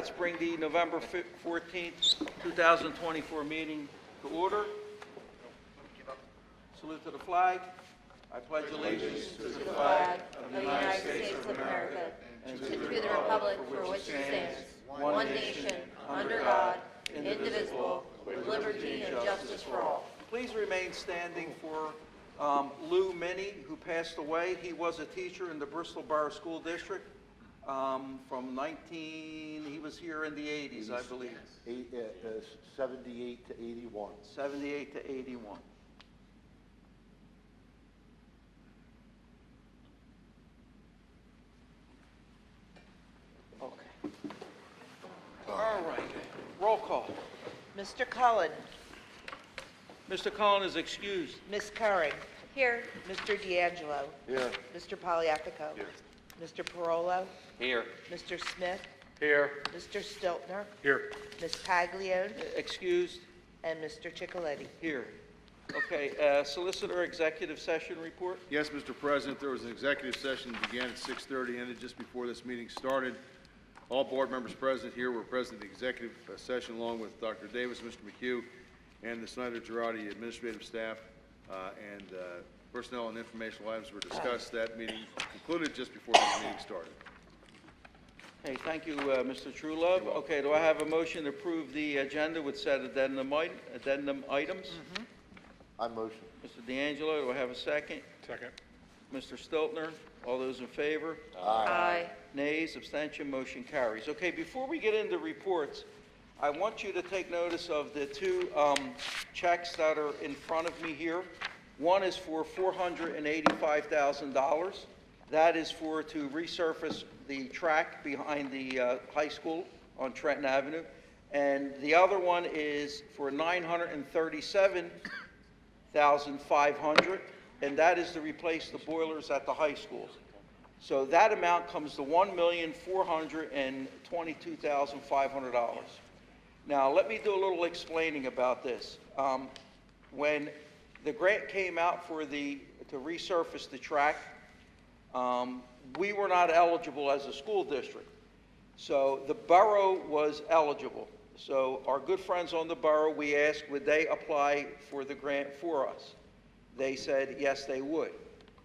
let's bring the November 14th, 2024 meeting to order. Salute to the flag. I pledge allegiance to the flag of the United States of America and to the republic for which it stands, one nation, under God, indivisible, with liberty and justice for all. Please remain standing for Lou Minnie, who passed away. He was a teacher in the Bristol Borough School District he was here in the 80s, I believe. 78 to 81. 78 to 81. Okay. All right. Roll call. Mr. Cullen. Mr. Cullen is excused. Ms. Curran. Here. Mr. D'Angelo. Here. Mr. Poliafico. Here. Mr. Parolo. Here. Mr. Smith. Here. Mr. Stiltner. Here. Ms. Paglione. Excused. And Mr. Chicoletti. Here. Okay. Solicitor executive session report. Yes, Mr. President, there was an executive session that began at 6:30, ended just before this meeting started. All board members present here were present at the executive session along with Dr. Davis, Mr. McHugh, and the Snyder Girardi administrative staff, and personnel and informational items were discussed. That meeting concluded just before this meeting started. Hey, thank you, Mr. Truelove. Okay, do I have a motion to approve the agenda with said addendum items? I motion. Mr. D'Angelo, do I have a second? Second. Mr. Stiltner, all those in favor? Aye. Nays, abstention, motion carries. Okay, before we get into reports, I want you to take notice of the two checks that are in front of me here. One is for $485,000. That is to resurface the track behind the high school on Trenton Avenue. And the other one is for $937,500, and that is to replace the boilers at the high school. So that amount comes to $1,422,500. Now, let me do a little explaining about this. When the grant came out to resurface the track, we were not eligible as a school district. So the borough was eligible. So our good friends on the borough, we asked, would they apply for the grant for us? They said, yes, they would.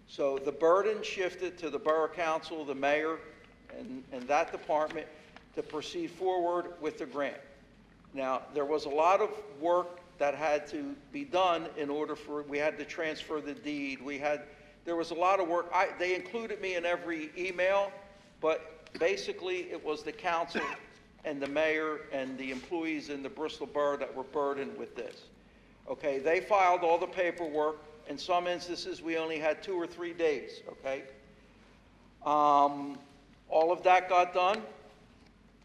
So the burden shifted to the borough council, the mayor, and that department to proceed forward with the grant. Now, there was a lot of work that had to be done in order we had to transfer the deed. There was a lot of work. They included me in every email, but basically it was the council and the mayor and the employees in the Bristol Borough that were burdened with this. Okay, they filed all the paperwork. In some instances, we only had 2 or 3 days, okay? All of that got done.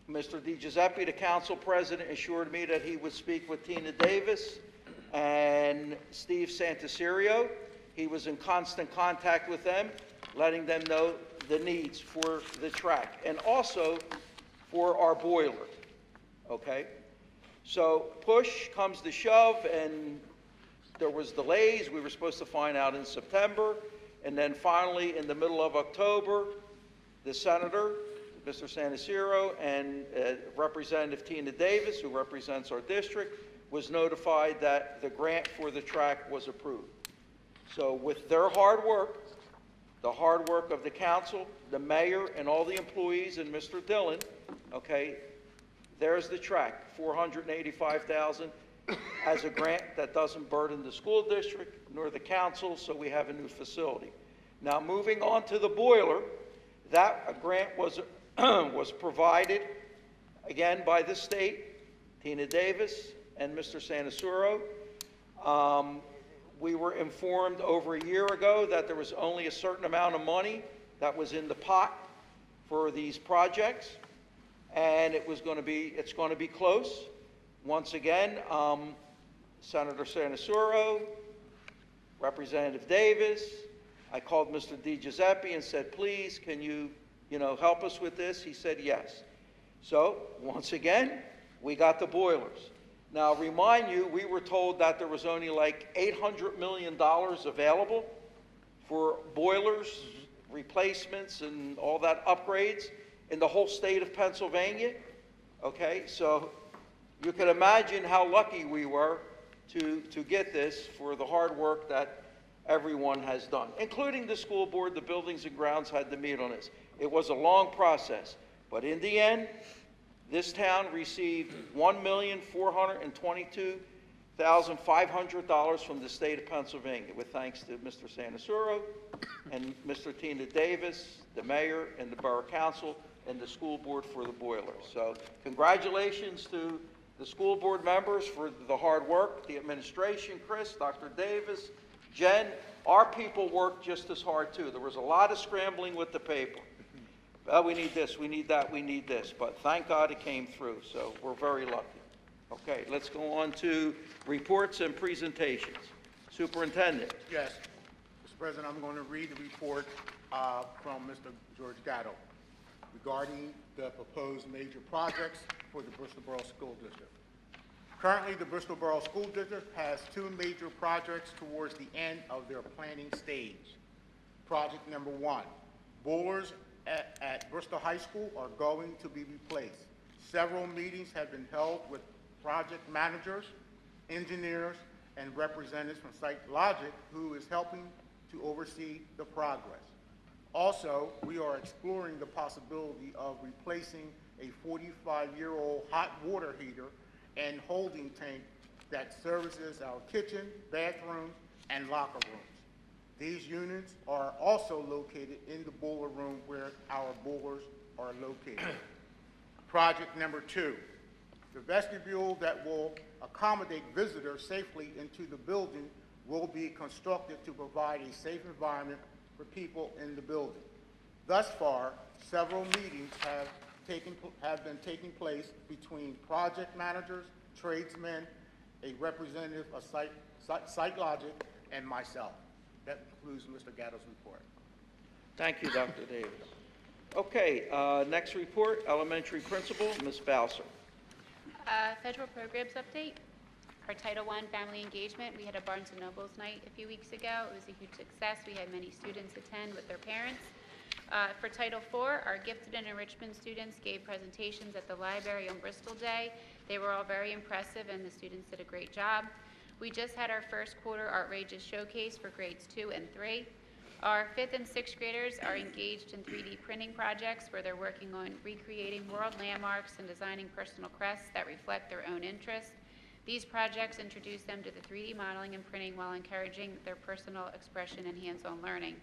Mr. DiGiuseppe, the council president, assured me that he would speak with Tina Davis and Steve Santacirio. He was in constant contact with them, letting them know the needs for the track and also for our boiler, okay? So push comes to shove, and there was delays. We were supposed to find out in September, and then finally in the middle of October, the senator, Mr. Santacirio, and Representative Tina Davis, who represents our district, was notified that the grant for the track was approved. So with their hard work, the hard work of the council, the mayor, and all the employees, and Mr. Dillon, okay, there's the track, $485,000 as a grant that doesn't burden the school district nor the council, so we have a new facility. Now, moving on to the boiler, that grant was provided, again, by the state, Tina Davis and Mr. Santacirio. We were informed over a year ago that there was only a certain amount of money that was in the pot for these projects, and it's going to be close. Once again, Senator Santacirio, Representative Davis, I called Mr. DiGiuseppe and said, please, can you help us with this? He said yes. So, once again, we got the boilers. Now, remind you, we were told that there was only like $800 million available for boilers, replacements, and all that upgrades in the whole state of Pennsylvania. Okay, so you can imagine how lucky we were to get this for the hard work that everyone has done, including the school board. The buildings and grounds had to meet on this. It was a long process, but in the end, this town received $1,422,500 from the state of Pennsylvania, with thanks to Mr. Sanasuro and Mr. Tina Davis, the mayor and the borough council, and the school board for the boilers. So congratulations to the school board members for the hard work, the administration, Chris, Dr. Davis, Jen. Our people worked just as hard too. There was a lot of scrambling with the paper. We need this, we need that, we need this, but thank God it came through, so we're very lucky. Okay, let's go on to reports and presentations. Superintendent. Yes, Mr. President, I'm going to read the report from Mr. George Gatto regarding the proposed major projects for the Bristol Borough School District. Currently, the Bristol Borough School District has 2 major projects towards the end of their planning stage. Project number 1, boilers at Bristol High School are going to be replaced. Several meetings have been held with project managers, engineers, and representatives from SiteLogic, who is helping to oversee the progress. Also, we are exploring the possibility of replacing a 45-year-old hot water heater and holding tank that services our kitchen, bathroom, and locker rooms. These units are also located in the boiler room where our boilers are located. Project number 2, the vestibule that will accommodate visitors safely into the building will be constructed to provide a safe environment for people in the building. Thus far, several meetings have been taking place between project managers, tradesmen, a representative of SiteLogic, and myself. That concludes Mr. Gatto's report. Thank you, Dr. Davis. Okay, next report, elementary principal, Ms. Bowser. Federal programs update. Our Title I family engagement, we had a Barnes & Noble's night a few weeks ago. It was a huge success. We had many students attend with their parents. For Title IV, our gifted and enrichment students gave presentations at the library on Bristol Day. They were all very impressive, and the students did a great job. We just had our first quarter Outrageous Showcase for grades 2 and 3. Our 5th and 6th graders are engaged in 3D printing projects where they're working on recreating world landmarks and designing personal crests that reflect their own interests. These projects introduce them to the 3D modeling and printing while encouraging their personal expression and hands-on learning.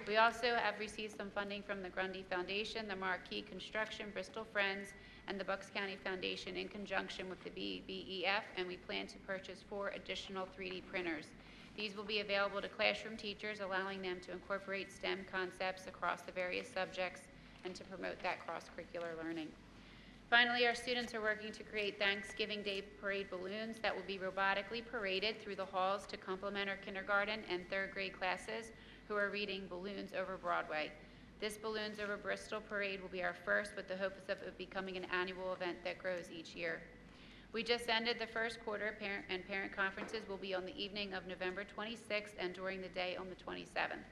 We also have received some funding from the Grundy Foundation, the Marquee Construction, Bristol Friends, and the Bucks County Foundation in conjunction with the BBEF, and we plan to purchase 4 additional 3D printers. These will be available to classroom teachers, allowing them to incorporate STEM concepts across the various subjects and to promote that cross-curricular learning. Finally, our students are working to create Thanksgiving Day parade balloons that will be robotically paraded through the halls to complement our kindergarten and 3rd grade classes who are reading Balloons Over Broadway. This Balloons Over Bristol parade will be our first, with the hopes of it becoming an annual event that grows each year. We just ended the first quarter. Parent conferences will be on the evening of November 26th and during the day on the 27th.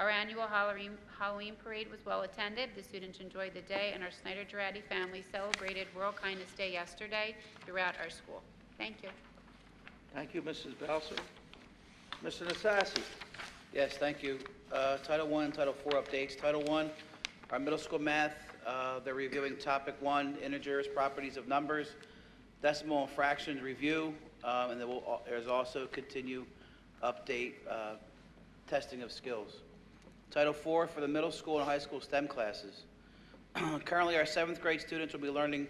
Our annual Halloween parade was well attended. The students enjoyed the day, and our Snyder-Girardi family celebrated World Kindness Day yesterday throughout our school. Thank you. Thank you, Mrs. Bowser. Mr. Nasasi. Yes, thank you. Title I, Title IV updates. Title I, our middle school math, they're reviewing topic 1, integers, properties of numbers, decimal and fractions review, and there's also continue update testing of skills. Title IV for the middle school and high school STEM classes. Currently, our 7th grade students will be learning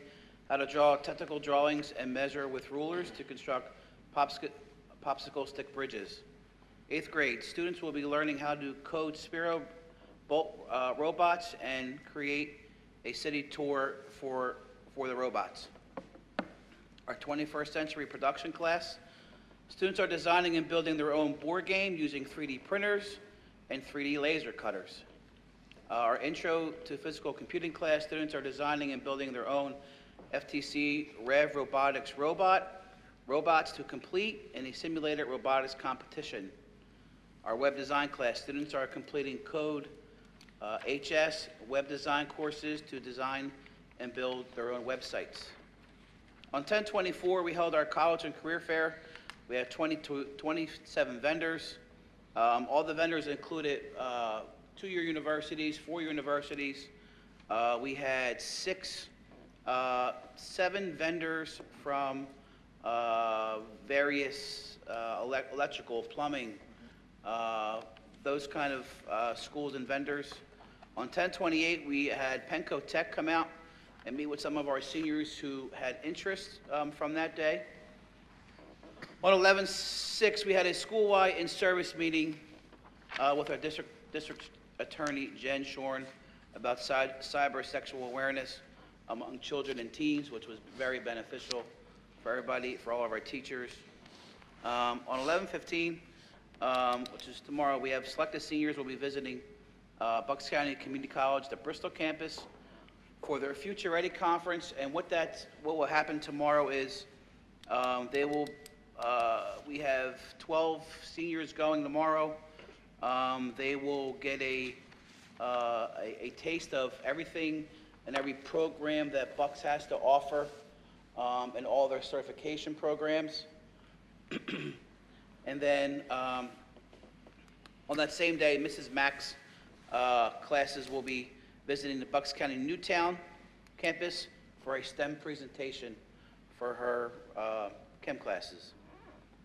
how to draw technical drawings and measure with rulers to construct popsicle stick bridges. 8th grade, students will be learning how to code Spiro robots and create a city tour for the robots. Our 21st century production class, students are designing and building their own board game using 3D printers and 3D laser cutters. Our intro to physical computing class, students are designing and building their own FTC Rev Robotics robots to complete in a simulated robotics competition. Our web design class, students are completing code HS web design courses to design and build their own websites. On 10/24, we held our college and career fair. We had 27 vendors. All the vendors included 2-year universities, 4-year universities. We had 7 vendors from various electrical, plumbing, those kind of schools and vendors. On 10/28, we had Penco Tech come out and meet with some of our seniors who had interest from that day. On 11/6, we had a school-wide in-service meeting with our district attorney, Jen Shorn, about cyber sexual awareness among children and teens, which was very beneficial for everybody, for all of our teachers. On 11/15, which is tomorrow, we have selected seniors will be visiting Bucks County Community College, the Bristol campus, for their Future Ready Conference. And what will happen tomorrow is we have 12 seniors going tomorrow. They will get a taste of everything and every program that Bucks has to offer, and all their certification programs. And then on that same day, Mrs. Mack's classes will be visiting the Bucks County Newtown campus for a STEM presentation for her chem classes.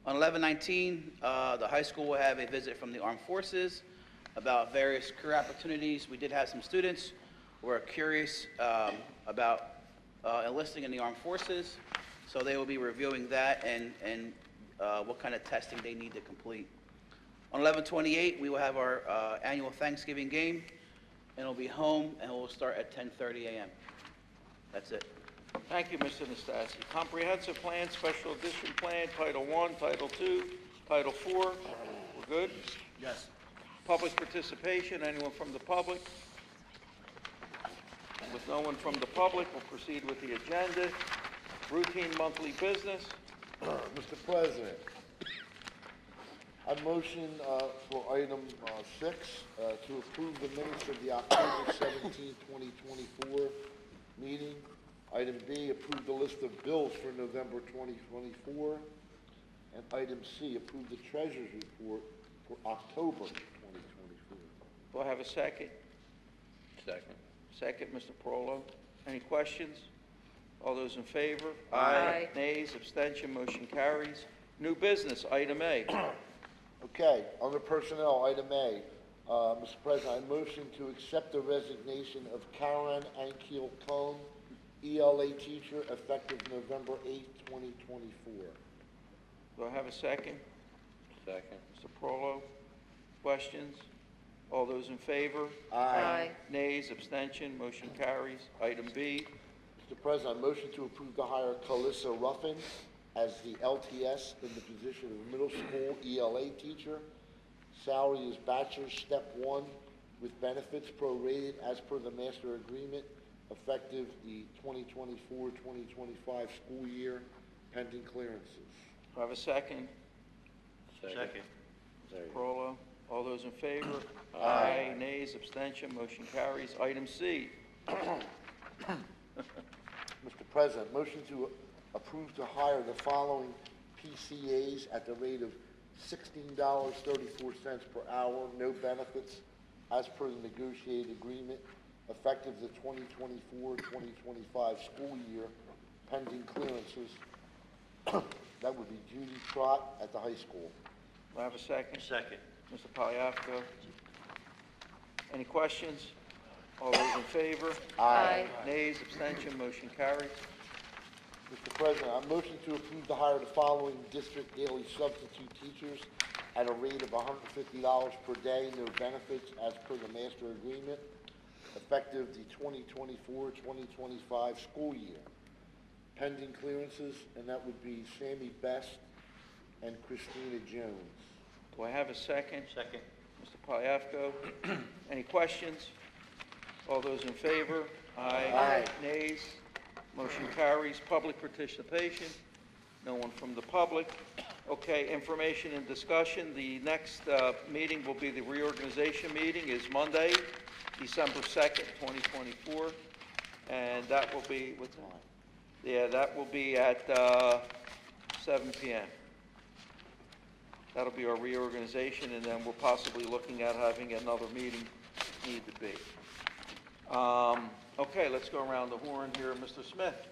On 11/19, the high school will have a visit from the Armed Forces about various career opportunities. We did have some students who are curious about enlisting in the Armed Forces, so they will be reviewing that and what kind of testing they need to complete. On 11/28, we will have our annual Thanksgiving game, and it'll be home, and it will start at 10:30 a.m. That's it. Thank you, Mr. Nastasi. Comprehensive Plan, Special Edition Plan, Title I, Title II, Title IV. We're good? Yes. Public participation, anyone from the public? With no one from the public, we'll proceed with the agenda. Routine monthly business. Mr. President, I motion for item 6 to approve the minutes of the October 17, 2024 meeting. Item B, approve the list of bills for November 2024. And item C, approve the treasurer's report for October 2024. Do I have a second? Second. Second, Mr. Perolo. Any questions? All those in favor? Aye. Nays, abstention, motion carries. New business, item A. Okay, under personnel, item A, Mr. President, I motion to accept the resignation of Karen Ankiel-Cohn, ELA teacher, effective November 8, 2024. Do I have a second? Second. Mr. Perolo. Questions? All those in favor? Aye. Nays, abstention, motion carries. Item B. Mr. President, I motion to approve to hire Calissa Ruffin as the LTS in the position of middle school ELA teacher. Salary is bachelor's step 1 with benefits prorated as per the master agreement, effective the 2024-2025 school year, pending clearances. Do I have a second? Second. Perolo. All those in favor? Aye. Nays, abstention, motion carries. Item C. Mr. President, motion to approve to hire the following PCAs at the rate of $16.34 per hour, no benefits, as per the negotiated agreement, effective the 2024-2025 school year, pending clearances. That would be Judy Trott at the high school. Do I have a second? Second. Mr. Poliafco. Any questions? All those in favor? Aye. Nays, abstention, motion carries. Mr. President, I motion to approve to hire the following district daily substitute teachers at a rate of $150 per day, no benefits, as per the master agreement, effective the 2024-2025 school year. Pending clearances, and that would be Sammy Best and Christina Jones. Do I have a second? Second. Mr. Poliafco. Any questions? All those in favor? Aye. Nays? Motion carries. Public participation? No one from the public. Okay, information and discussion. The next meeting will be the reorganization meeting is Monday, December 2nd, 2024. And that will be, what time? Yeah, that will be at 7 PM. That'll be our reorganization, and then we're possibly looking at having another meeting if need to be. Okay, let's go around the horn here. Mr. Smith?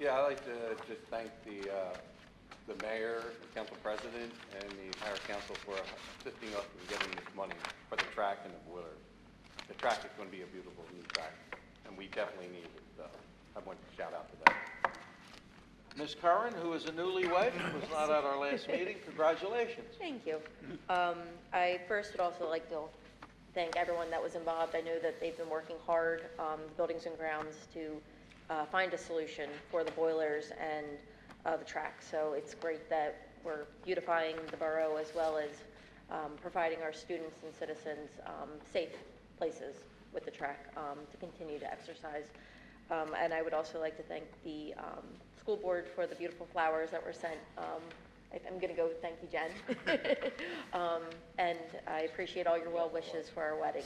Yeah, I'd like to just thank the mayor, the council president, and the entire council for assisting us in getting this money for the track and the boiler. The track is going to be a beautiful new track, and we definitely need it, so I want to shout out to them. Ms. Curran, who is a newlywed, was not at our last meeting. Congratulations. Thank you. I first would also like to thank everyone that was involved. I know that they've been working hard, the Buildings and Grounds, to find a solution for the boilers and the track. So it's great that we're beautifying the borough as well as providing our students and citizens safe places with the track to continue to exercise. And I would also like to thank the school board for the beautiful flowers that were sent. I'm going to go thank you, Jen. And I appreciate all your well wishes for our wedding.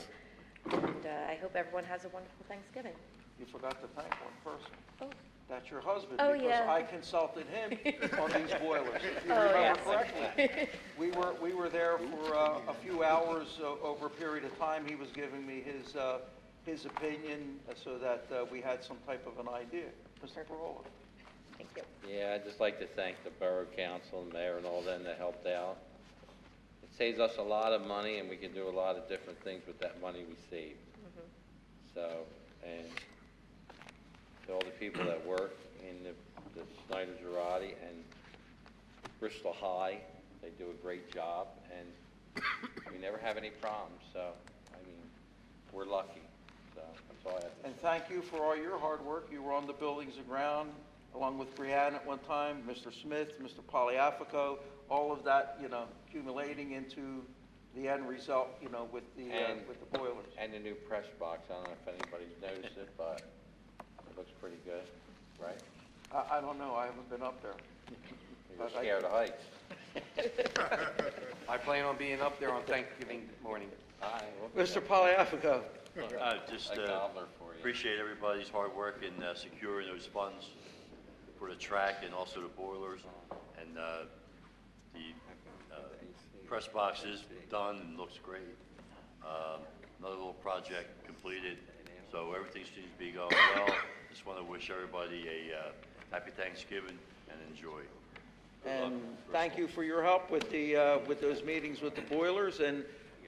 And I hope everyone has a wonderful Thanksgiving. You forgot to thank one person. Oh. That's your husband. Oh, because yeah. I consulted him on these boilers. If you Oh, remember yes. correctly. We were there for a few hours over a period of time. He was giving me his opinion so that we had some type of an idea. Mr. Parola. Thank you. Yeah, I'd just like to thank the Borough Council and Mayor and all them that helped out. It saves us a lot of money, and we can do a lot of different things with that money we save. So, and to all the people that work in the Snyder Girardi and Bristol High, they do a great job, and we never have any problems, so, I mean, we're lucky. So, that's all I have to say. And thank you for all your hard work. You were on the Buildings and Ground, along with Brianna at one time, Mr. Smith, Mr. Poliafico, all of that, accumulating into the end result, with the boilers. And the new press box, I don't know if anybody's noticed it, but it looks pretty good, right? I don't know, I haven't been up there. You're But I- scared of heights. I plan on being up there on Thanksgiving morning. Mr. Poliafico? A gobbler for you. Appreciate everybody's hard work in securing those funds for the track and also the boilers. And the press box is done and looks great. Another little project completed, so everything seems to be going well. Just want to wish everybody a happy Thanksgiving and enjoy. Good luck. And thank you for your help with with those meetings with the boilers. And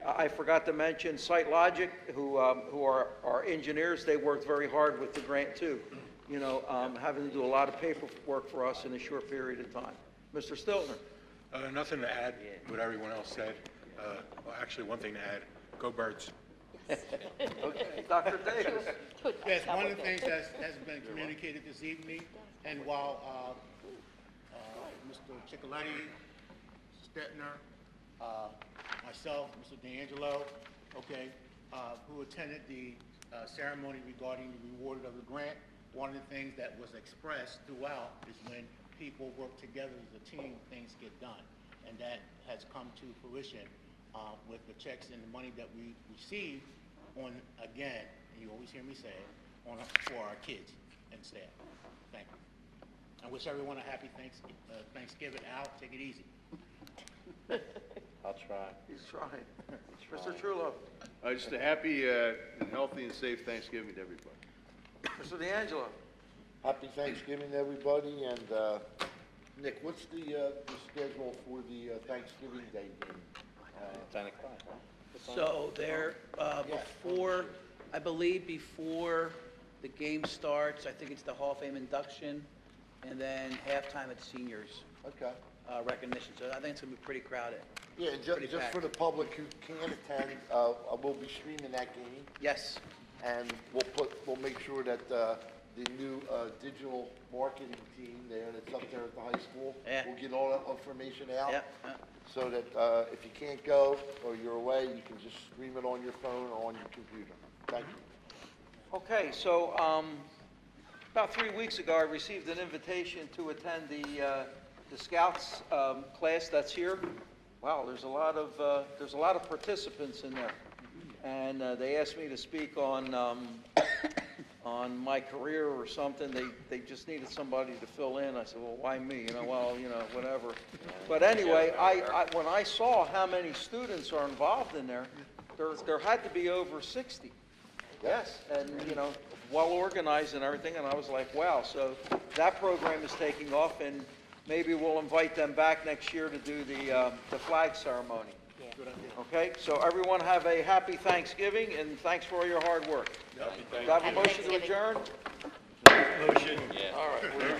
I forgot to mention Site Logic, who are our engineers. They worked very hard with the grant too. Having to do a lot of paperwork for us in a short period of time. Mr. Stiltner. Nothing to add what everyone else said. Well, actually, one thing to add, go Birds. Okay, Dr. Davis. Yes, one of the things that has been communicated this evening, and while Mr. Ciccoletti, Stetner, myself, Mr. D'Angelo, who attended the ceremony regarding the reward of the grant, one of the things that was expressed throughout is when people work together as a team, things get done. And that has come to fruition with the checks and the money that we receive on, again, and you always hear me say it, for our kids and staff. Thank you. I wish everyone a happy Thanksgiving. Al, take it easy. I'll try. He's trying. Mr. Trullo. Just a happy and healthy and safe Thanksgiving to everybody. Mr. D'Angelo. Happy Thanksgiving to everybody, and Nick, what's the schedule for the Thanksgiving Day game? 10 o'clock, huh? So they're, before, I believe before the game starts, I think it's the Hall of Fame induction, and then halftime at seniors Okay. recognition. So I think it's going to be pretty crowded. Yeah, and Pretty just for packed. the public who can't attend, we'll be streaming that game, Yes. and we'll make sure that the new digital marketing team there that's up there at the high school, Yeah. will get all that information out. Yep, yep. So that if you can't go or you're away, you can just stream it on your phone or on your computer. Thank you. Okay, so about 3 weeks ago, I received an invitation to attend the Scouts class that's here. Wow, there's a lot of participants in there, and they asked me to speak on on my career or something. They just needed somebody to fill in. I said, well, why me? Whatever. But anyway, when I saw how many students are involved in there had to be over 60. Yes, and, well organized and everything, and I was like, wow. So that program is taking off, and maybe we'll invite them back next year to do the flag ceremony. Okay, so everyone have a happy Thanksgiving, and thanks for all your hard work. Do I have a motion to adjourn? Motion. Yeah. All right.